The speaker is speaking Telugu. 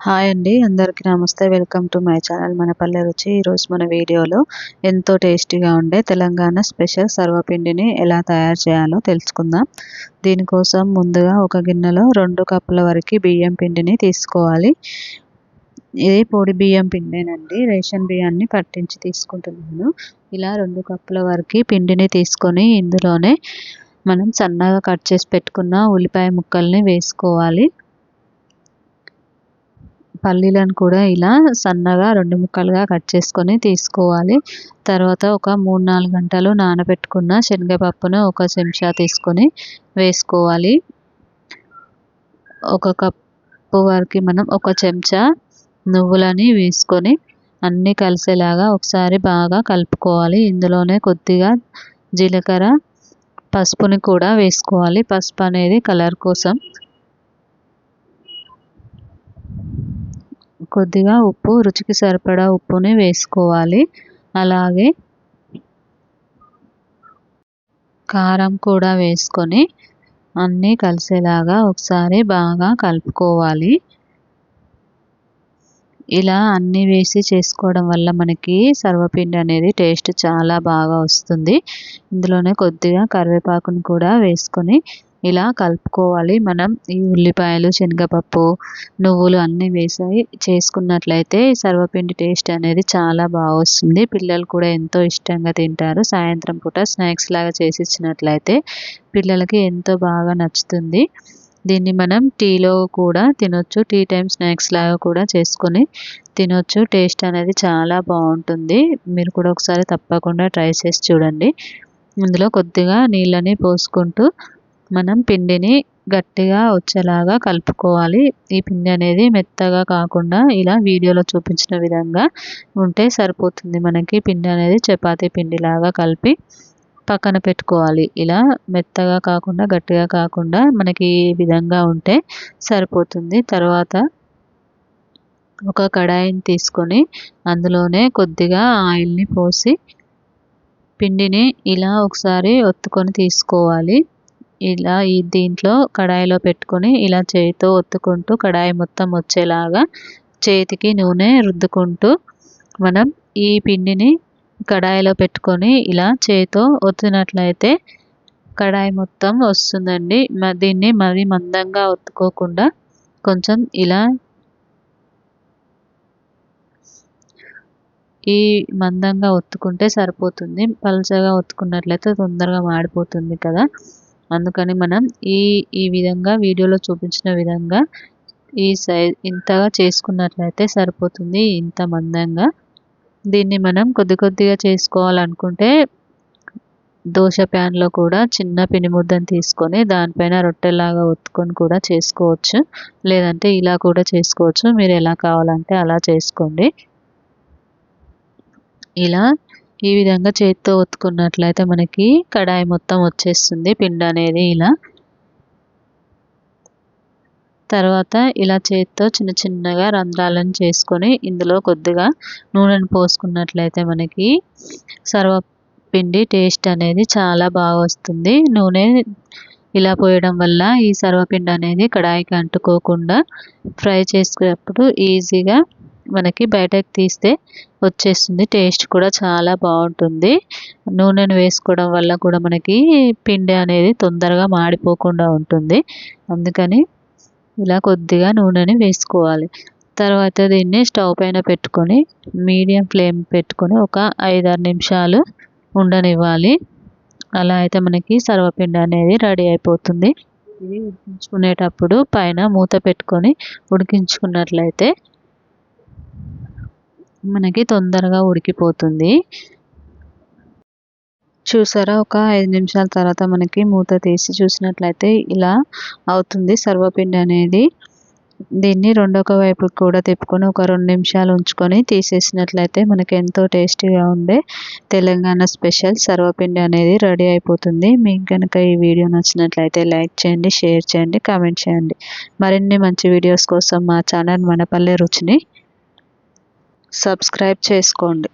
హాయ్ అండి, అందరికీ నమస్తే. వెల్కమ్ టు మై ఛానల్ మన పల్లె రుచి. ఈరోజు మన వీడియోలో ఎంతో టేస్టీగా ఉండే తెలంగాణ స్పెషల్ సర్వపిండిని ఎలా తయారు చేయాలో తెలుసుకుందాం. దీనికోసం ముందుగా ఒక గిన్నెలో 2 కప్పుల వరకు బియ్యం పిండిని తీసుకోవాలి. ఇది పొడి బియ్యం పిండేనండి, రేషన్ బియ్యాన్ని పట్టించి తీసుకుంటున్నాను. ఇలా 2 కప్పుల వరకు పిండిని తీసుకొని ఇందులోనే మనం సన్నగా కట్ చేసి పెట్టుకున్న ఉల్లిపాయ ముక్కల్ని వేసుకోవాలి. పల్లీలను కూడా ఇలా సన్నగా 2 ముక్కలుగా కట్ చేసుకొని తీసుకోవాలి. తర్వాత ఒక 3-4 గంటలు నానబెట్టుకున్న శనగపప్పును ఒక చెంచా తీసుకొని వేసుకోవాలి. 1 కప్పు వరకు మనం 1 చెంచా నువ్వులని వేసుకొని అన్నీ కలిసేలాగా ఒకసారి బాగా కలుపుకోవాలి. ఇందులోనే కొద్దిగా జీలకర్ర, పసుపుని కూడా వేసుకోవాలి. పసుపు అనేది కలర్ కోసం. కొద్దిగా ఉప్పు, రుచికి సరిపడా ఉప్పుని వేసుకోవాలి. అలాగే కారం కూడా వేసుకొని అన్నీ కలిసేలాగా ఒకసారి బాగా కలుపుకోవాలి. ఇలా అన్నీ వేసి చేసుకోవడం వల్ల మనకి సర్వపిండి అనేది టేస్ట్ చాలా బాగా వస్తుంది. ఇందులోనే కొద్దిగా కరివేపాకును కూడా వేసుకొని ఇలా కలుపుకోవాలి. మనం ఈ ఉల్లిపాయలు, శనగపప్పు, నువ్వులు అన్నీ వేసి చేసుకున్నట్లయితే సర్వపిండి టేస్ట్ అనేది చాలా బాగా వస్తుంది. పిల్లలు కూడా ఎంతో ఇష్టంగా తింటారు. సాయంత్రం పూట స్నాక్స్ లాగా చేసి ఇచ్చినట్లయితే పిల్లలకి ఎంతో బాగా నచ్చుతుంది. దీన్ని మనం టీలో కూడా తినొచ్చు. టీ టైం స్నాక్స్ లాగా కూడా చేసుకొని తినొచ్చు. టేస్ట్ అనేది చాలా బాగుంటుంది. మీరు కూడా ఒకసారి తప్పకుండా ట్రై చేసి చూడండి. ఇందులో కొద్దిగా నీళ్ళని పోసుకుంటూ మనం పిండిని గట్టిగా వచ్చేలాగా కలుపుకోవాలి. ఈ పిండి అనేది మెత్తగా కాకుండా ఇలా వీడియోలో చూపించిన విధంగా ఉంటే సరిపోతుంది. మనకి పిండి అనేది చపాతీ పిండిలాగా కలిపి పక్కన పెట్టుకోవాలి. ఇలా మెత్తగా కాకుండా గట్టిగా కాకుండా మనకి ఈ విధంగా ఉంటే సరిపోతుంది. తర్వాత ఒక కడాయిని తీసుకొని అందులోనే కొద్దిగా ఆయిల్ని పోసి పిండిని ఇలా ఒకసారి ఒత్తుకొని తీసుకోవాలి. ఇలా దీంట్లో కడాయిలో పెట్టుకొని ఇలా చేతితో ఒత్తుకుంటూ కడాయి మొత్తం వచ్చేలాగా చేతికి నూనె రుద్దుకుంటూ మనం ఈ పిండిని కడాయిలో పెట్టుకొని ఇలా చేతితో ఒత్తినట్లయితే కడాయి మొత్తం వస్తుందండి. దీన్ని మరీ మందంగా ఒత్తుకోకుండా కొంచెం ఇలా ఈ మందంగా ఒత్తుకుంటే సరిపోతుంది. పలుచగా ఒత్తుకున్నట్లయితే తొందరగా మాడిపోతుంది కదా. అందుకని మనం ఈ విధంగా వీడియోలో చూపించిన విధంగా ఈ సైజ్ ఇంతగా చేసుకున్నట్లయితే సరిపోతుంది. ఇంత మందంగా. దీన్ని మనం కొద్ది కొద్దిగా చేసుకోవాలనుకుంటే దోశ ప్యాన్లో కూడా చిన్న పిండి ముద్దను తీసుకొని దానిపైన రొట్టెలాగా ఒత్తుకొని కూడా చేసుకోవచ్చు. లేదంటే ఇలా కూడా చేసుకోవచ్చు. మీరు ఎలా కావాలంటే అలా చేసుకోండి. ఇలా ఈ విధంగా చేతితో ఒత్తుకున్నట్లయితే మనకి కడాయి మొత్తం వచ్చేస్తుంది పిండి అనేది ఇలా. తర్వాత ఇలా చేతితో చిన్న చిన్నగా రంధ్రాలను చేసుకొని ఇందులో కొద్దిగా నూనెను పోసుకున్నట్లయితే మనకి సర్వపిండి టేస్ట్ అనేది చాలా బాగా వస్తుంది. నూనె ఇలా పోయడం వల్ల ఈ సర్వపిండి అనేది కడాయికి అంటుకోకుండా ఫ్రై చేసుకునేటప్పుడు ఈజీగా మనకి బయటకు తీస్తే వచ్చేస్తుంది. టేస్ట్ కూడా చాలా బాగుంటుంది. నూనెను వేసుకోవడం వల్ల కూడా మనకి పిండి అనేది తొందరగా మాడిపోకుండా ఉంటుంది. అందుకని ఇలా కొద్దిగా నూనెని వేసుకోవాలి. తర్వాత దీన్ని స్టవ్ పైన పెట్టుకొని మీడియం ఫ్లేమ్ పెట్టుకొని ఒక 5-6 నిమిషాలు ఉండనివ్వాలి. అలా అయితే మనకి సర్వపిండి అనేది రెడీ అయిపోతుంది. ఇది ఉడికించుకునేటప్పుడు పైన మూత పెట్టుకొని ఉడికించుకున్నట్లయితే మనకి తొందరగా ఉడికిపోతుంది. చూసారా, ఒక 5 నిమిషాల తర్వాత మనకి మూత తీసి చూసినట్లయితే ఇలా అవుతుంది సర్వపిండి అనేది. దీన్ని రెండొక వైపు కూడా తిప్పుకొని ఒక 2 నిమిషాలు ఉంచుకొని తీసేసినట్లయితే మనకి ఎంతో టేస్టీగా ఉండే తెలంగాణ స్పెషల్ సర్వపిండి అనేది రెడీ అయిపోతుంది. మీకు కనుక ఈ వీడియో నచ్చినట్లయితే లైక్ చేయండి, షేర్ చేయండి, కామెంట్ చేయండి. మరిన్ని మంచి వీడియోస్ కోసం మా ఛానల్ మన పల్లె రుచిని సబ్స్క్రైబ్ చేసుకోండి.